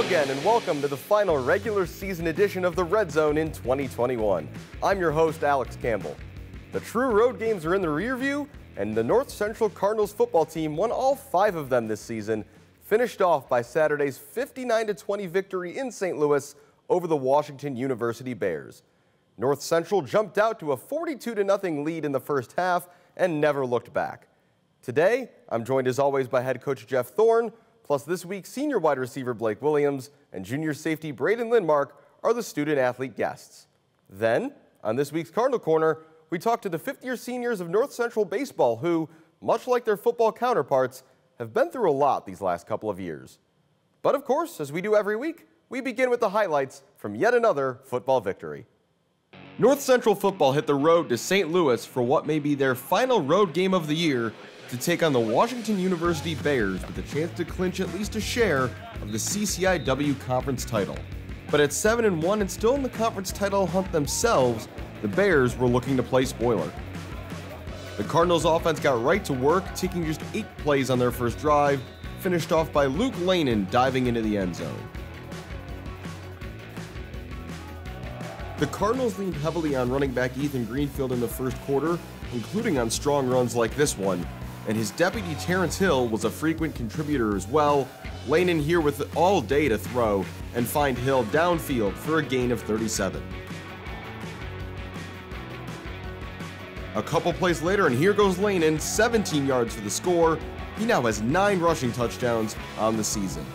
again, and welcome to the final regular season edition of the Red Zone in 2021. I'm your host, Alex Campbell. The true road games are in the rear view, and the North Central Cardinals football team won all 5 of them this season, finished off by Saturday's 59-20 victory in St. Louis over the Washington University Bears. North Central jumped out to a 42-0 lead in the first half and never looked back. Today, I'm joined as always by head coach Jeff Thorne, plus this week's senior wide receiver Blake Williams and junior safety Braden Lindmark are the student-athlete guests. Then, on this week's Cardinal Corner, we talk to the fifth-year seniors of North Central baseball who, much like their football counterparts, have been through a lot these last couple of years. But of course, as we do every week, we begin with the highlights from yet another football victory. North Central football hit the road to St. Louis for what may be their final road game of the year to take on the Washington University Bears with a chance to clinch at least a share of the CCIW conference title. But at 7-1 and still in the conference title hunt themselves, the Bears were looking to play spoiler. The Cardinals offense got right to work, taking just 8 plays on their first drive, finished off by Luke Lanin diving into the end zone. The Cardinals leaned heavily on running back Ethan Greenfield in the first quarter, including on strong runs like this one, and his deputy Terrence Hill was a frequent contributor as well, Lanin here with all day to throw and find Hill downfield for a gain of 37. A couple plays later, and here goes Lanin, 17 yards for the score. He now has 9 rushing touchdowns on the season.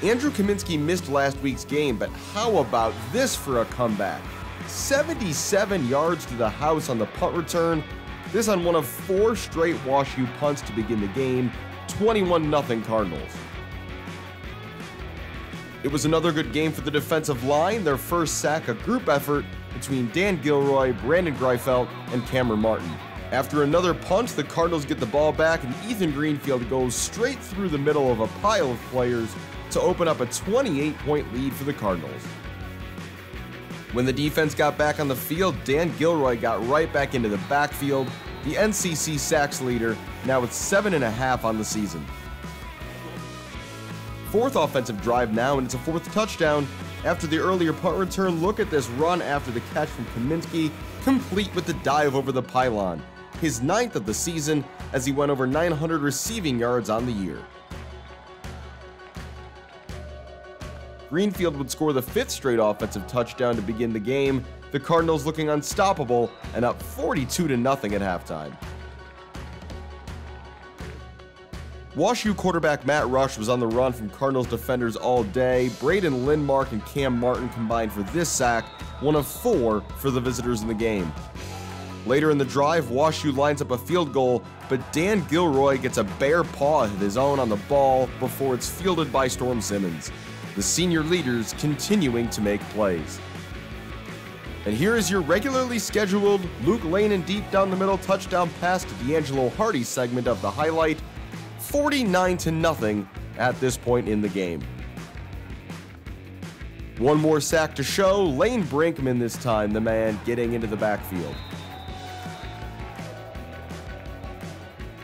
Andrew Kaminsky missed last week's game, but how about this for a comeback? 77 yards to the house on the punt return. This on one of 4 straight WashU punts to begin the game, 21-0 Cardinals. It was another good game for the defensive line, their first sack, a group effort between Dan Gilroy, Brandon Greifelt, and Cameron Martin. After another punt, the Cardinals get the ball back, and Ethan Greenfield goes straight through the middle of a pile of players to open up a 28-point lead for the Cardinals. When the defense got back on the field, Dan Gilroy got right back into the backfield, the NCC sacks leader, now with 7.5 on the season. 4th offensive drive now, and it's a 4th touchdown. After the earlier punt return, look at this run after the catch from Kaminsky, complete with the dive over the pylon. His 9th of the season, as he went over 900 receiving yards on the year. Greenfield would score the 5th straight offensive touchdown to begin the game, the Cardinals looking unstoppable and up 42-0 at halftime. WashU quarterback Matt Rush was on the run from Cardinals defenders all day. Braden Lindmark and Cam Martin combined for this sack, one of 4 for the visitors in the game. Later in the drive, WashU lines up a field goal, but Dan Gilroy gets a bare paw of his own on the ball before it's fielded by Storm Simmons. The senior leaders continuing to make plays. And here is your regularly scheduled Luke Lanin deep down the middle touchdown pass to D'Angelo Hardy segment of the highlight, 49-0 at this point in the game. One more sack to show, Lane Brinkman this time, the man getting into the backfield.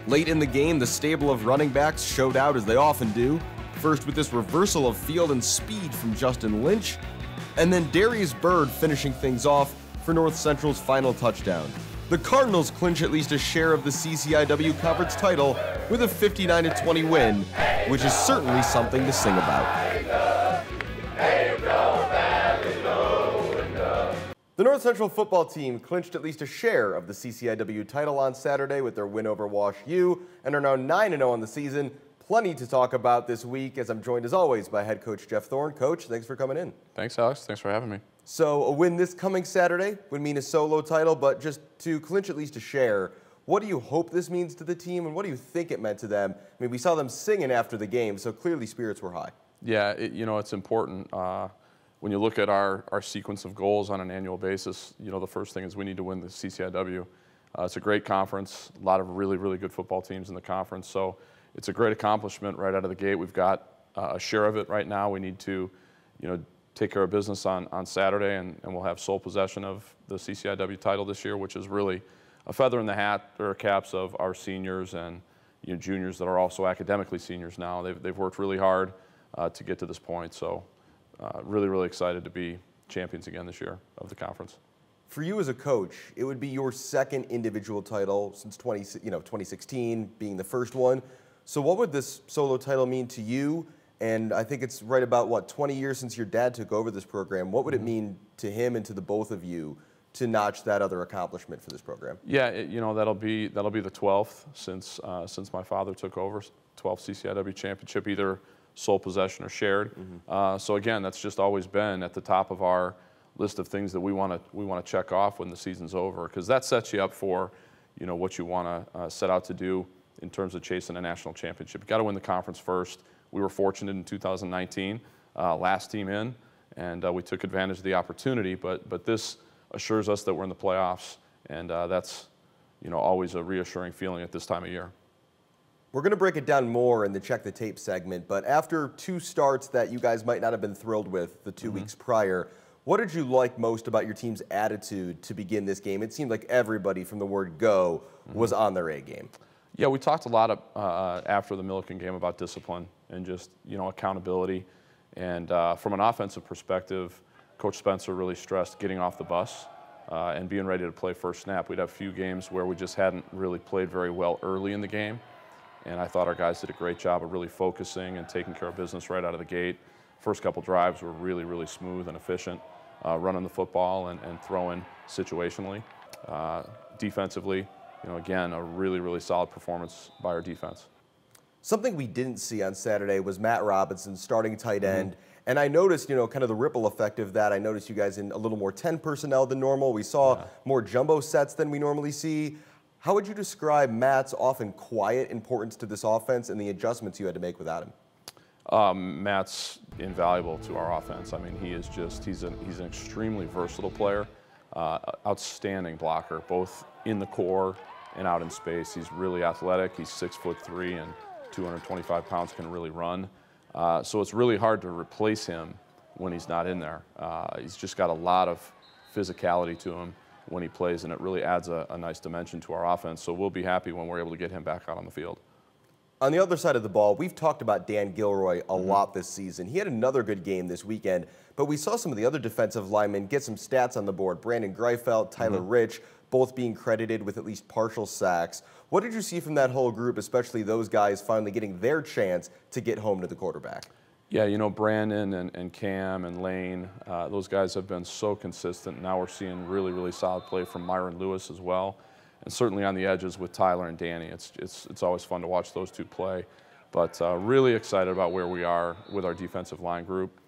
Late in the game, the stable of running backs showed out as they often do. First with this reversal of field and speed from Justin Lynch, and then Darius Bird finishing things off for North Central's final touchdown. The Cardinals clinch at least a share of the CCIW conference title with a 59-20 win, which is certainly something to sing about. The North Central football team clinched at least a share of the CCIW title on Saturday with their win over WashU and are now 9-0 on the season. Plenty to talk about this week, as I'm joined as always by head coach Jeff Thorne. Coach, thanks for coming in. Thanks, Alex. Thanks for having me. So a win this coming Saturday would mean a solo title, but just to clinch at least a share, what do you hope this means to the team, and what do you think it meant to them? I mean, we saw them singing after the game, so clearly spirits were high. Yeah, it's important. When you look at our sequence of goals on an annual basis, the first thing is we need to win the CCIW. It's a great conference, a lot of really, really good football teams in the conference, so it's a great accomplishment right out of the gate. We've got a share of it right now. We need to, take care of business on Saturday, and we'll have sole possession of the CCIW title this year, which is really a feather in the hat or caps of our seniors and juniors that are also academically seniors now. They've worked really hard to get to this point. So really, really excited to be champions again this year of the conference. For you as a coach, it would be your second individual title since 2016, being the first one. So what would this solo title mean to you? And I think it's right about, what, 20 years since your dad took over this program. What would it mean to him and to the both of you to notch that other accomplishment for this program? Yeah, that'll be the 12th since my father took over, 12th CCIW championship, either sole possession or shared. So again, that's just always been at the top of our list of things that we want to check off when the season's over, because that sets you up for what you want to set out to do in terms of chasing a national championship. You got to win the conference first. We were fortunate in 2019, last team in, and we took advantage of the opportunity. But this assures us that we're in the playoffs, and that's always a reassuring feeling at this time of year. We're going to break it down more in the Check the Tape segment, but after two starts that you guys might not have been thrilled with the 2 weeks prior, what did you like most about your team's attitude to begin this game? It seemed like everybody from the word go was on their A game. Yeah, we talked a lot after the Millikan game about discipline and just accountability. And from an offensive perspective, Coach Spencer really stressed getting off the bus and being ready to play first snap. We'd have a few games where we just hadn't really played very well early in the game. And I thought our guys did a great job of really focusing and taking care of business right out of the gate. First couple drives were really, really smooth and efficient, running the football and throwing situationally. Defensively, again, a really, really solid performance by our defense. Something we didn't see on Saturday was Matt Robinson starting tight end. And I noticed, kind of the ripple effect of that. I noticed you guys in a little more 10 personnel than normal. We saw more jumbo sets than we normally see. How would you describe Matt's often quiet importance to this offense and the adjustments you had to make without him? Matt's invaluable to our offense. I mean, he's an extremely versatile player, outstanding blocker, both in the core and out in space. He's really athletic. He's 6'3" and 225 pounds, can really run. So it's really hard to replace him when he's not in there. He's just got a lot of physicality to him when he plays, and it really adds a nice dimension to our offense. So we'll be happy when we're able to get him back out on the field. On the other side of the ball, we've talked about Dan Gilroy a lot this season. He had another good game this weekend, but we saw some of the other defensive linemen get some stats on the board. Brandon Greifeld, Tyler Rich, both being credited with at least partial sacks. What did you see from that whole group, especially those guys finally getting their chance to get home to the quarterback? Yeah, Brandon and Cam and Lane, those guys have been so consistent. Now we're seeing really, really solid play from Myron Lewis as well. And certainly on the edges with Tyler and Danny. It's always fun to watch those two play. But really excited about where we are with our defensive line group.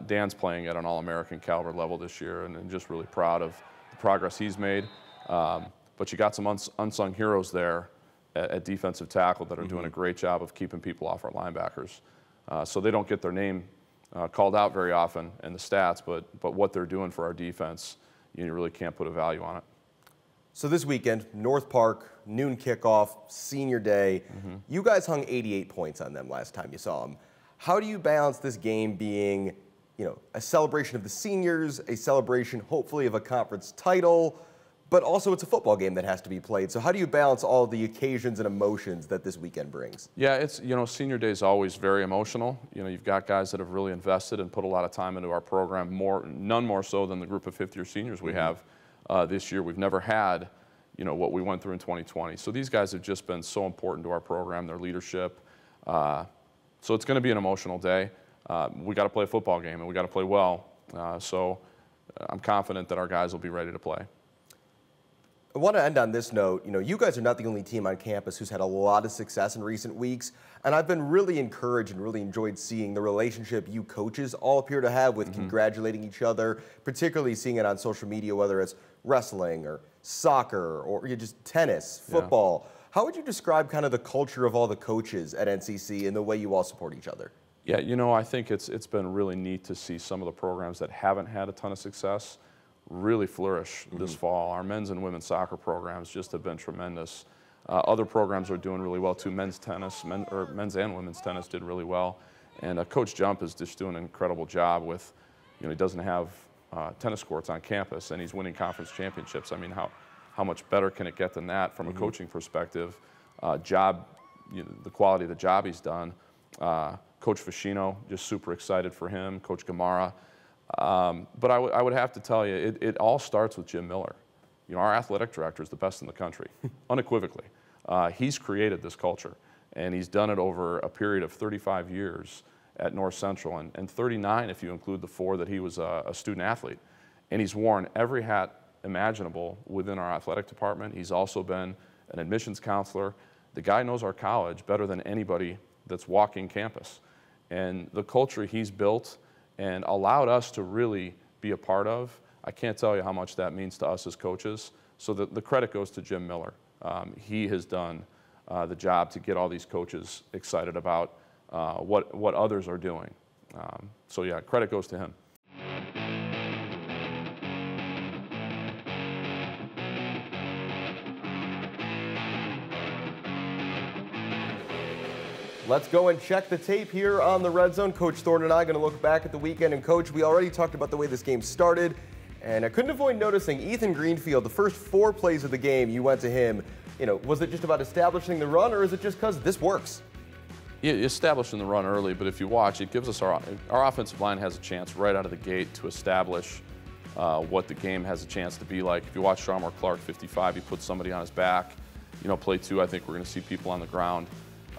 Dan's playing at an All-American caliber level this year, and just really proud of the progress he's made. But you got some unsung heroes there at defensive tackle that are doing a great job of keeping people off our linebackers. So they don't get their name called out very often in the stats, but what they're doing for our defense, you really can't put a value on it. So this weekend, North Park, noon kickoff, senior day. You guys hung 88 points on them last time you saw them. How do you balance this game being, a celebration of the seniors, a celebration hopefully of a conference title, but also it's a football game that has to be played. So how do you balance all the occasions and emotions that this weekend brings? Yeah, it's, senior day is always very emotional. You've got guys that have really invested and put a lot of time into our program, none more so than the group of fifth-year seniors we have this year. We've never had, what we went through in 2020. So these guys have just been so important to our program, their leadership. So it's going to be an emotional day. We got to play a football game, and we got to play well. So I'm confident that our guys will be ready to play. I want to end on this note. You guys are not the only team on campus who's had a lot of success in recent weeks, and I've been really encouraged and really enjoyed seeing the relationship you coaches all appear to have with congratulating each other, particularly seeing it on social media, whether it's wrestling or soccer or just tennis, football. Yeah. How would you describe kind of the culture of all the coaches at NCC and the way you all support each other? Yeah, I think it's been really neat to see some of the programs that haven't had a ton of success really flourish this fall. Our men's and women's soccer programs just have been tremendous. Other programs are doing really well too. Men's and women's tennis did really well. And Coach Jump is just doing an incredible job with, he doesn't have tennis courts on campus, and he's winning conference championships. I mean, how much better can it get than that from a coaching perspective? Job the quality of the job he's done. Coach Ficino, just super excited for him. Coach Gamara. But I would have to tell you, it all starts with Jim Miller. Our athletic director is the best in the country, unequivocally. He's created this culture, and he's done it over a period of 35 years at North Central, and 39 if you include the 4 that he was a student athlete. And he's worn every hat imaginable within our athletic department. He's also been an admissions counselor. The guy knows our college better than anybody that's walking campus. And the culture he's built and allowed us to really be a part of, I can't tell you how much that means to us as coaches. So the credit goes to Jim Miller. He has done the job to get all these coaches excited about what others are doing. So yeah, credit goes to him. Let's go and check the tape here on the Red Zone. Coach Thorne and I are going to look back at the weekend. And Coach, we already talked about the way this game started, and I couldn't avoid noticing Ethan Greenfield, the first 4 plays of the game, you went to him. Was it just about establishing the run, or is it just because this works? Yeah, establishing the run early, but if you watch, it gives us our offensive line has a chance right out of the gate to establish what the game has a chance to be like. If you watch Sharmore Clark, 55, he puts somebody on his back. Play 2, I think we're going to see people on the ground.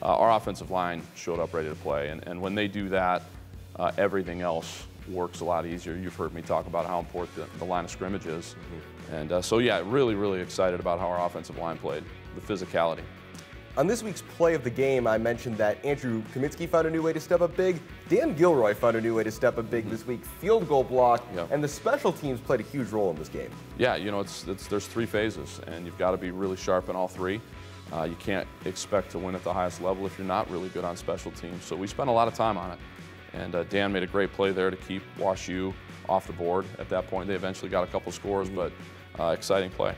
Our offensive line showed up ready to play, and when they do that, everything else works a lot easier. You've heard me talk about how important the line of scrimmage is. And so, yeah, really, really excited about how our offensive line played, the physicality. On this week's play of the game, I mentioned that Andrew Kaminsky found a new way to step up big. Dan Gilroy found a new way to step up big this week. Field goal block, and the special teams played a huge role in this game. Yeah, there's 3 phases, and you've got to be really sharp in all 3. You can't expect to win at the highest level if you're not really good on special teams. So we spent a lot of time on it. And Dan made a great play there to keep Wash U off the board. At that point, they eventually got a couple scores, but exciting play.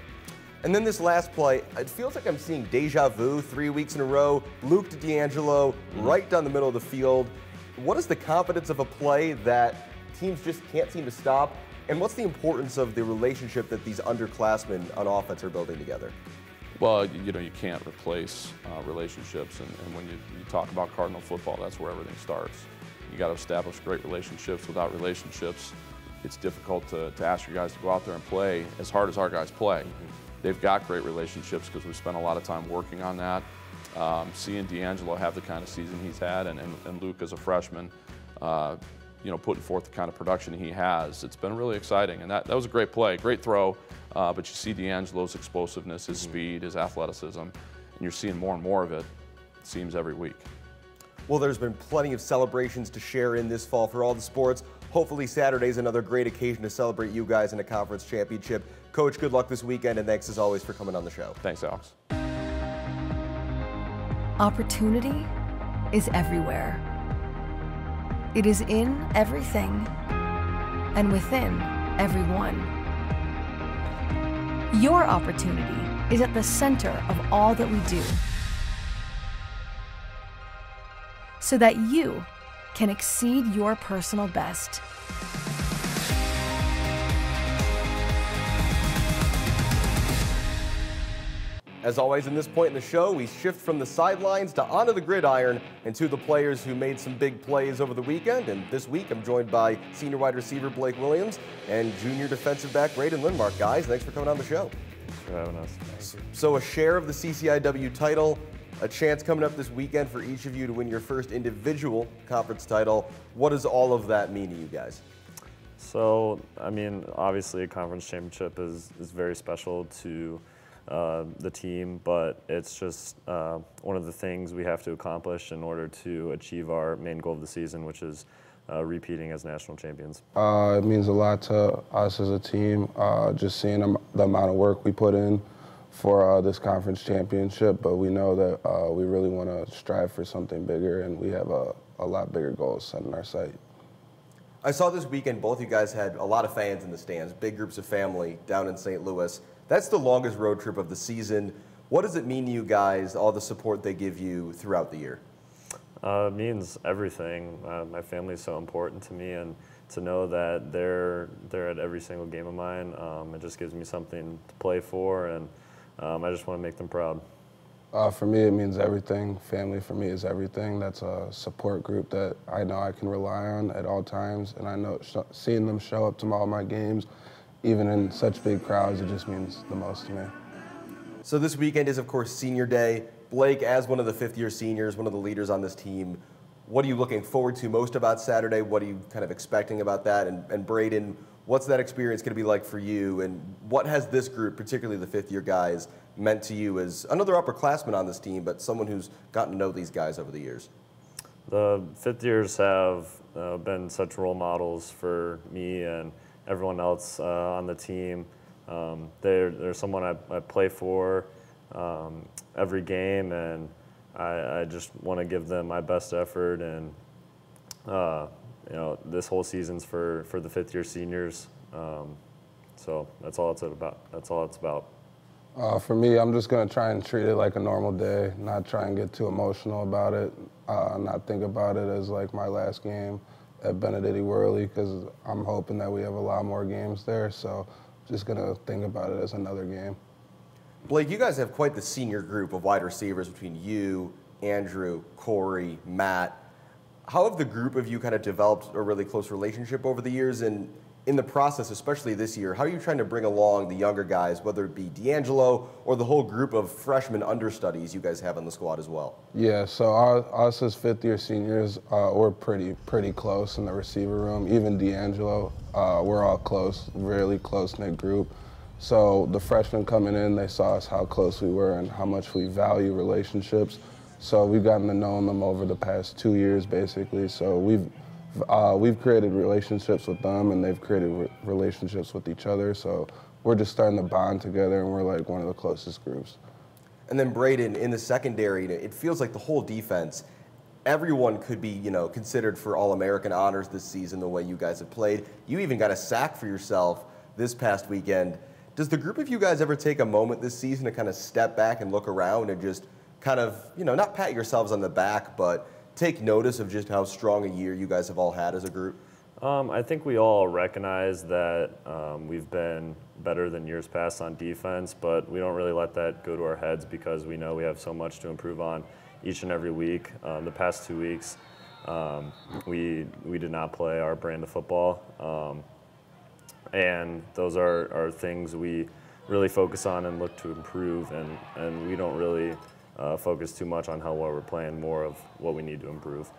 And then this last play, it feels like I'm seeing deja vu 3 weeks in a row. Luke to D'Angelo, right down the middle of the field. What is the confidence of a play that teams just can't seem to stop? And what's the importance of the relationship that these underclassmen on offense are building together? Well, you can't replace relationships, and when you talk about Cardinal football, that's where everything starts. You got to establish great relationships. Without relationships, it's difficult to ask your guys to go out there and play as hard as our guys play. They've got great relationships because we've spent a lot of time working on that. Seeing D'Angelo have the kind of season he's had, and Luke as a freshman, putting forth the kind of production he has, it's been really exciting. And that was a great play, great throw. But you see D'Angelo's explosiveness, his speed, his athleticism, and you're seeing more and more of it, it seems, every week. Well, there's been plenty of celebrations to share in this fall for all the sports. Hopefully Saturday's another great occasion to celebrate you guys in a conference championship. Coach, good luck this weekend, and thanks as always for coming on the show. Thanks, Alex. Opportunity is everywhere. It is in everything and within everyone. Your opportunity is at the center of all that we do, so that you can exceed your personal best. As always, in this point in the show, we shift from the sidelines to onto the gridiron and to the players who made some big plays over the weekend. And this week, I'm joined by senior wide receiver Blake Williams and junior defensive back Braden Lindmark. Guys, thanks for coming on the show. Thanks for having us. So a share of the CCIW title, a chance coming up this weekend for each of you to win your first individual conference title. What does all of that mean to you guys? So, obviously a conference championship is very special to the team, but it's just one of the things we have to accomplish in order to achieve our main goal of the season, which is repeating as national champions. It means a lot to us as a team, just seeing the amount of work we put in for this conference championship, but we know that we really want to strive for something bigger, and we have a lot bigger goals set in our sight. I saw this weekend both you guys had a lot of fans in the stands, big groups of family down in St. Louis. That's the longest road trip of the season. What does it mean to you guys, all the support they give you throughout the year? It means everything. My family is so important to me, and to know that they're at every single game of mine, it just gives me something to play for, and I just want to make them proud. For me, it means everything. Family for me is everything. That's a support group that I know I can rely on at all times, and I know seeing them show up to all my games, even in such big crowds, it just means the most to me. So this weekend is, of course, Senior Day. Blake, as one of the fifth-year seniors, one of the leaders on this team, what are you looking forward to most about Saturday? What are you kind of expecting about that? And Braden, what's that experience going to be like for you? And what has this group, particularly the fifth-year guys, meant to you as another upperclassman on this team, but someone who's gotten to know these guys over the years? The fifth years have been such role models for me and everyone else on the team. They're someone I play for every game, and I just want to give them my best effort. And this whole season's for the fifth-year seniors. So that's all it's about. That's all it's about. For me, I'm just going to try and treat it like a normal day, not try and get too emotional about it, not think about it as like my last game at Benedetti Worley, because I'm hoping that we have a lot more games there, so just going to think about it as another game. Blake, you guys have quite the senior group of wide receivers between you, Andrew, Corey, Matt. How have the group of you kind of developed a really close relationship over the years? And in the process, especially this year, how are you trying to bring along the younger guys, whether it be D'Angelo or the whole group of freshman understudies you guys have on the squad as well? Yeah, so us as fifth-year seniors, we're pretty close in the receiver room. Even D'Angelo, we're all close, really close-knit group. So the freshmen coming in, they saw us how close we were and how much we value relationships. So we've gotten to know them over the past 2 years, basically. So we've created relationships with them, and they've created relationships with each other. So we're just starting to bond together, and we're like one of the closest groups. And then Braden, in the secondary, it feels like the whole defense, everyone could be, considered for All-American honors this season the way you guys have played. You even got a sack for yourself this past weekend. Does the group of you guys ever take a moment this season to kind of step back and look around and just kind of, not pat yourselves on the back, but take notice of just how strong a year you guys have all had as a group? I think we all recognize that we've been better than years past on defense, but we don't really let that go to our heads because we know we have so much to improve on each and every week. The past 2 weeks, we did not play our brand of football, and those are things we really focus on and look to improve, and we don't really focus too much on how well we're playing, more of what we need to improve.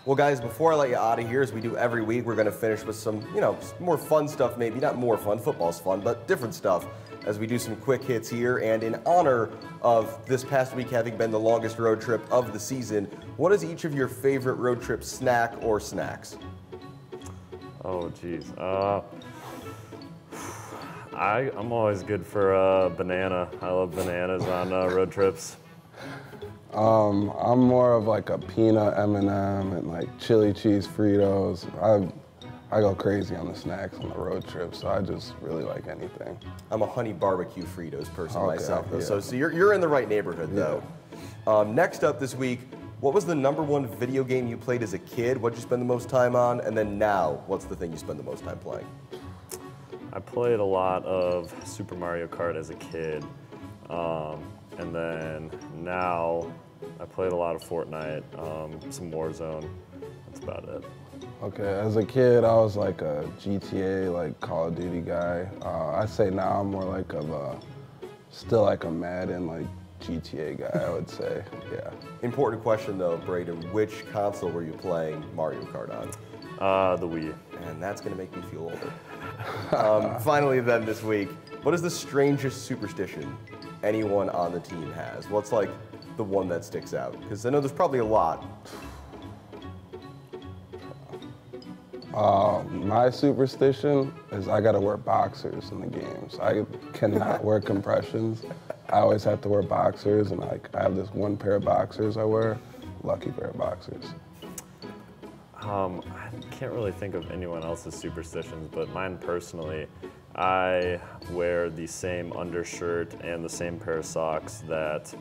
Well, guys, before I let you out of here, as we do every week, we're going to finish with some, more fun stuff, maybe not more fun, football's fun, but different stuff as we do some quick hits here. And in honor of this past week having been the longest road trip of the season, what is each of your favorite road trip snack or snacks? Oh, geez. I'm always good for a banana. I love bananas on road trips. I'm more of like a peanut M&M and like chili cheese Fritos. I go crazy on the snacks on the road trip, so I just really like anything. I'm a honey barbecue Fritos person myself, though. Yeah. So you're in the right neighborhood, though. Next up this week, what was the #1 video game you played as a kid? What'd you spend the most time on? And then now, what's the thing you spend the most time playing? I played a lot of Super Mario Kart as a kid, and then now I played a lot of Fortnite, some Warzone. That's about it. Okay, as a kid, I was like a GTA, like Call of Duty guy. I'd say now I'm more like still like a Madden, like GTA guy, I would say, yeah. Important question though, Braden, which console were you playing Mario Kart on? The Wii. And that's gonna make me feel older. Finally then this week, what is the strangest superstition anyone on the team has? What's like the one that sticks out? Because I know there's probably a lot. My superstition is I gotta wear boxers in the games. I cannot wear compressions. I always have to wear boxers, and I have this one pair of boxers I wear, lucky pair of boxers. I can't really think of anyone else's superstitions, but mine personally, I wear the same undershirt and the same pair of socks that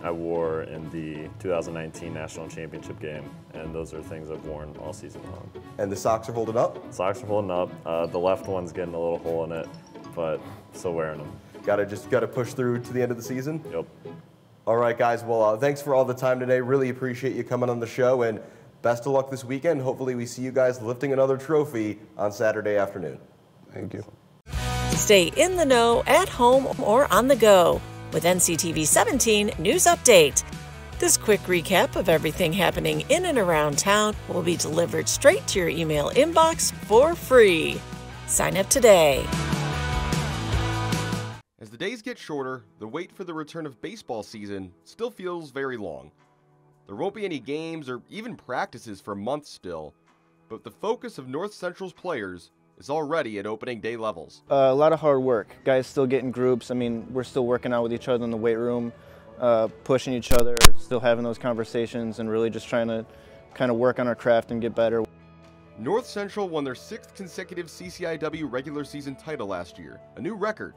I wore in the 2019 National Championship game, and those are things I've worn all season long. And the socks are holding up? Socks are holding up. The left one's getting a little hole in it, but still wearing them. Gotta push through to the end of the season? Yep. All right, guys. Well, thanks for all the time today. Really appreciate you coming on the show, and best of luck this weekend. Hopefully we see you guys lifting another trophy on Saturday afternoon. Thank you. Stay in the know at home or on the go with NCTV 17 News Update. This quick recap of everything happening in and around town will be delivered straight to your email inbox for free. Sign up today. As the days get shorter, the wait for the return of baseball season still feels very long. There won't be any games or even practices for months still, but the focus of North Central's players is already at opening day levels. A lot of hard work. Guys still get in groups. I mean, we're still working out with each other in the weight room, pushing each other, still having those conversations, and really just trying to kind of work on our craft and get better. North Central won their 6th consecutive CCIW regular season title last year, a new record,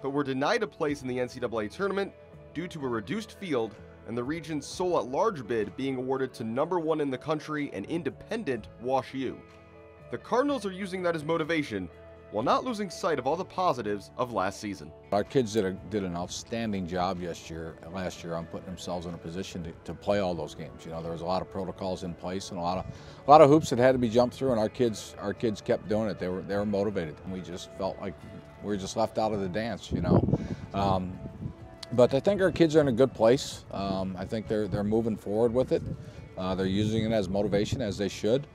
but were denied a place in the NCAA tournament due to a reduced field and the region's sole at-large bid being awarded to #1 in the country and independent Wash U. The Cardinals are using that as motivation while not losing sight of all the positives of last season. Our kids did an outstanding job last year on putting themselves in a position to play all those games. You know, there was a lot of protocols in place and a lot of hoops that had to be jumped through, and our kids kept doing it. They were motivated, and we just felt like we were just left out of the dance, you know. But I think our kids are in a good place. I think they're moving forward with it. They're using it as motivation, as they should.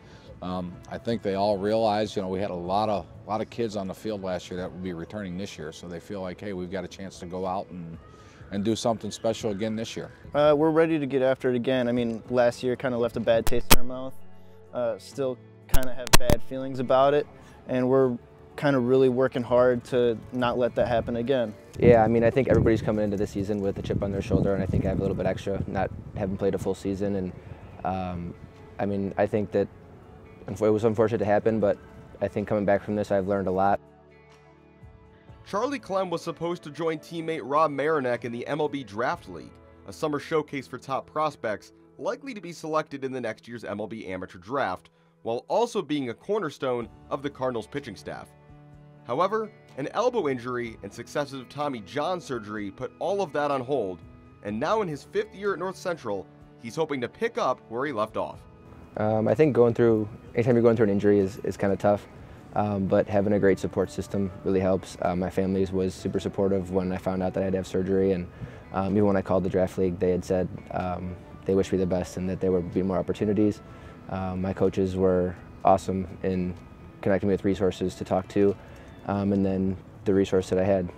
I think they all realize, you know, we had a lot of kids on the field last year that will be returning this year, so they feel like, hey, we've got a chance to go out and do something special again this year. We're ready to get after it again. I mean, last year kind of left a bad taste in our mouth. Still kind of have bad feelings about it, and we're kind of really working hard to not let that happen again. Yeah, I mean, I think everybody's coming into this season with a chip on their shoulder, and I think I have a little bit extra, not having played a full season. And I mean, I think that it was unfortunate to happen, but I think coming back from this, I've learned a lot. Charlie Clem was supposed to join teammate Rob Marinak in the MLB Draft League, a summer showcase for top prospects likely to be selected in the next year's MLB Amateur Draft, while also being a cornerstone of the Cardinals pitching staff. However, an elbow injury and successive Tommy John surgery put all of that on hold, and now in his 5th year at North Central, he's hoping to pick up where he left off. I think anytime you're going through an injury is kind of tough, but having a great support system really helps. My family was super supportive when I found out that I had to have surgery, and even when I called the draft league, they had said they wished me the best and that there would be more opportunities. My coaches were awesome in connecting me with resources to talk to, and then the resource that I had.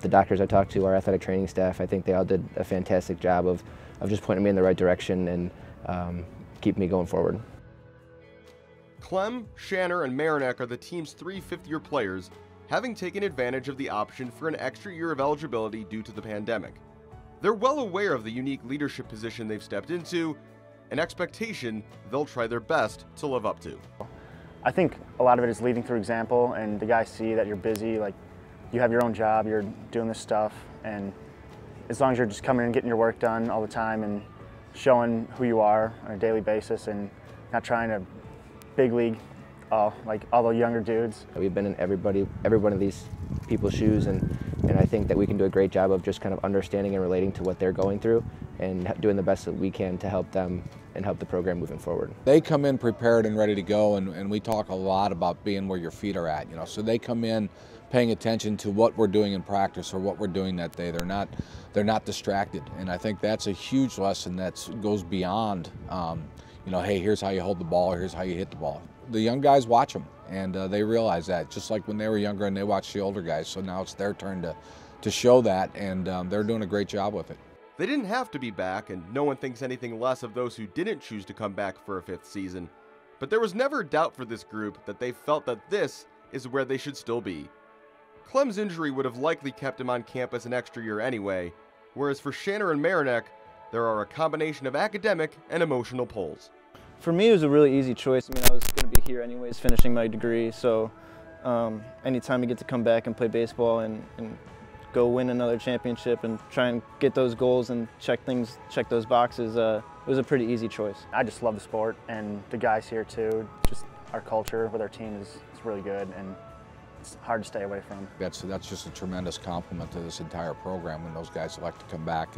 The doctors I talked to, our athletic training staff, I think they all did a fantastic job of just pointing me in the right direction and keep me going forward. Clem, Shanner, and Marinak are the team's 3 fifth-year players, having taken advantage of the option for an extra year of eligibility due to the pandemic. They're well aware of the unique leadership position they've stepped into, an expectation they'll try their best to live up to. I think a lot of it is leading through example, and the guys see that you're busy, like you have your own job, you're doing this stuff, and as long as you're just coming in and getting your work done all the time and showing who you are on a daily basis and not trying to big league like all the younger dudes. We've been in every one of these people's shoes, and I think that we can do a great job of just kind of understanding and relating to what they're going through and doing the best that we can to help them and help the program moving forward. They come in prepared and ready to go, and we talk a lot about being where your feet are at, you know. So they come in paying attention to what we're doing in practice or what we're doing that day. They're not distracted, and I think that's a huge lesson that goes beyond, you know, hey, here's how you hold the ball, or here's how you hit the ball. The young guys watch them, and they realize that, just like when they were younger and they watched the older guys. So now it's their turn to show that, and they're doing a great job with it. They didn't have to be back, and no one thinks anything less of those who didn't choose to come back for a 5th season. But there was never a doubt for this group that they felt that this is where they should still be. Clem's injury would have likely kept him on campus an extra year anyway, whereas for Shanner and Marinak, there are a combination of academic and emotional pulls. For me, it was a really easy choice. I mean, I was going to be here anyways, finishing my degree, so anytime you get to come back and play baseball and go win another championship and try and get those goals and check those boxes, it was a pretty easy choice. I just love the sport, and the guys here too. Just our culture with our team is really good, and it's hard to stay away from. That's just a tremendous compliment to this entire program when those guys elect to come back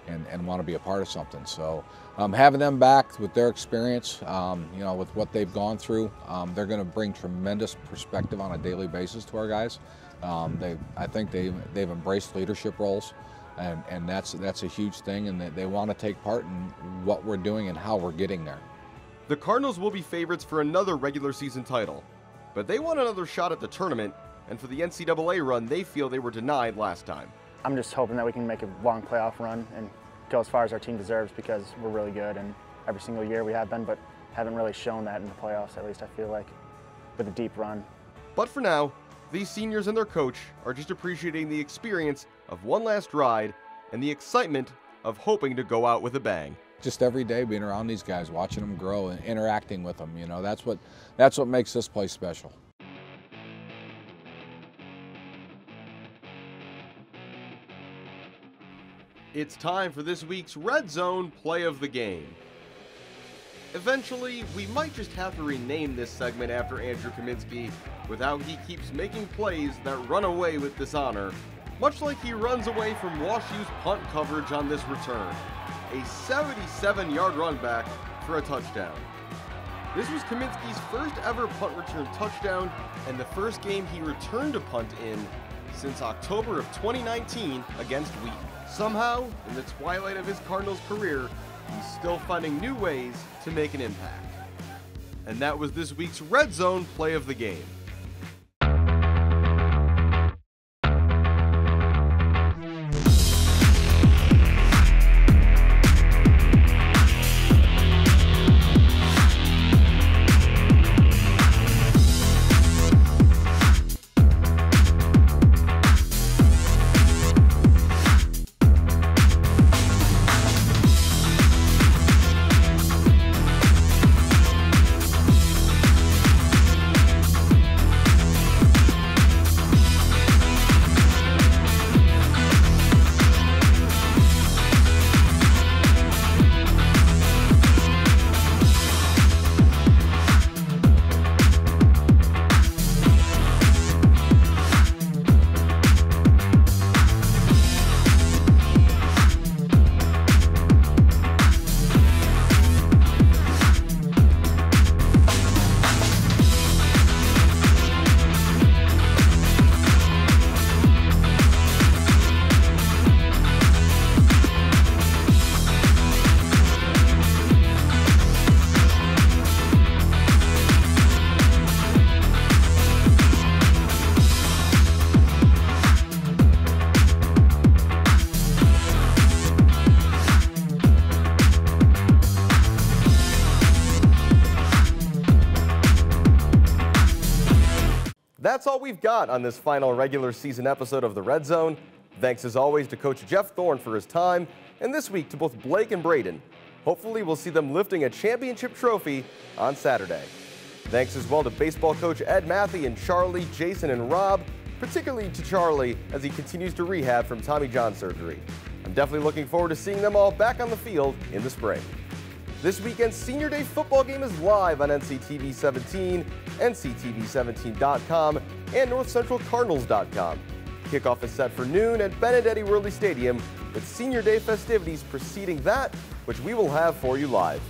and want to be a part of something. So having them back with their experience, you know, with what they've gone through, they're going to bring tremendous perspective on a daily basis to our guys. I think they've embraced leadership roles, and that's a huge thing, and they want to take part in what we're doing and how we're getting there. The Cardinals will be favorites for another regular season title, but they want another shot at the tournament, and for the NCAA run they feel they were denied last time. I'm just hoping that we can make a long playoff run and go as far as our team deserves, because we're really good, and every single year we have been, but haven't really shown that in the playoffs, at least I feel like, with a deep run. But for now, these seniors and their coach are just appreciating the experience of one last ride and the excitement of hoping to go out with a bang. Just every day being around these guys, watching them grow and interacting with them, you know, that's what makes this place special. It's time for this week's Red Zone Play of the Game. Eventually, we might just have to rename this segment after Andrew Kaminsky with how he keeps making plays that run away with dishonor, much like he runs away from WashU's punt coverage on this return. A 77-yard run back for a touchdown. This was Kaminsky's first ever punt return touchdown and the first game he returned a punt in since October of 2019 against Wheaton. Somehow, in the twilight of his Cardinals career, he's still finding new ways to make an impact. And that was this week's Red Zone Play of the Game. That's all we've got on this final regular season episode of the Red Zone. Thanks as always to Coach Jeff Thorne for his time, and this week to both Blake and Braden. Hopefully we'll see them lifting a championship trophy on Saturday. Thanks as well to baseball coach Ed Matthey and Charlie, Jason, and Rob, particularly to Charlie as he continues to rehab from Tommy John surgery. I'm definitely looking forward to seeing them all back on the field in the spring. This weekend's Senior Day football game is live on NCTV 17, NCTV17.com, and NorthCentralCardinals.com. Kickoff is set for noon at Benedetti Worley Stadium, with Senior Day festivities preceding that, which we will have for you live.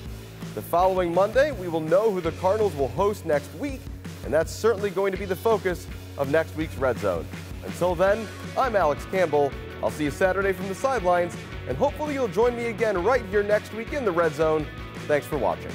The following Monday, we will know who the Cardinals will host next week, and that's certainly going to be the focus of next week's Red Zone. Until then, I'm Alex Campbell. I'll see you Saturday from the sidelines, and hopefully you'll join me again right here next week in the Red Zone. Thanks for watching.